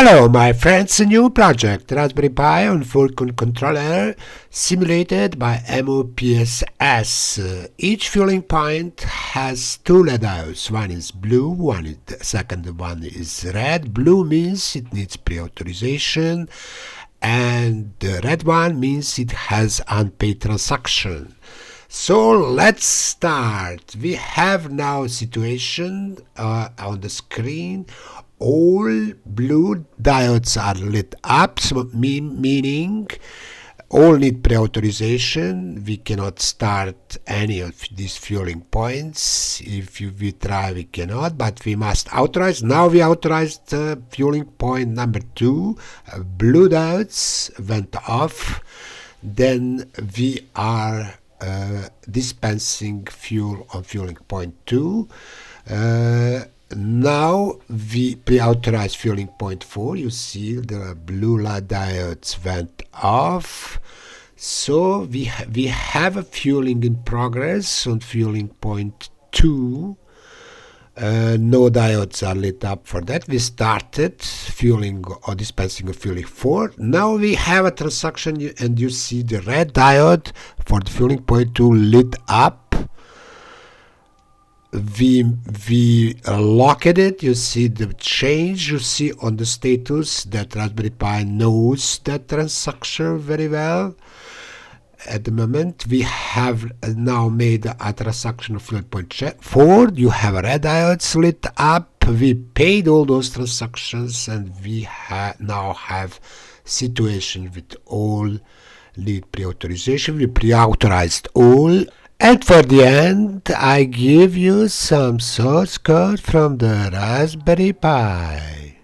Hello my friends, a new project, Raspberry Pi on Forecourt controller simulated by EmuPSS. Each fueling point has two LED diodes, one is blue, the second one is red. Blue means it needs pre-authorization and the red one means it has unpaid transaction. So let's start. We have now a situation on the screen. All blue diodes are lit up, so meaning all need pre-authorization. We cannot start any of these fueling points. If we try, we cannot, but we must authorize. Now we authorized fueling point number 2. Blue diodes went off. Then we are dispensing fuel on fueling point 2. Now we pre-authorize fueling point 4. You see the blue light diodes went off. So we have a fueling in progress on fueling point 2. No diodes are lit up for that. We started fueling or dispensing of fueling 4. Now we have a transaction and you see the red diode for the fueling point 2 lit up. We locked it. You see the change. You see on the status that Raspberry Pi knows that transaction very well. At the moment we have now made a transaction of fueling point 4. You have a red diodes lit up. We paid all those transactions and we now have situation with all lead pre-authorization. We pre-authorized all. And for the end, I give you some source code from the Raspberry Pi.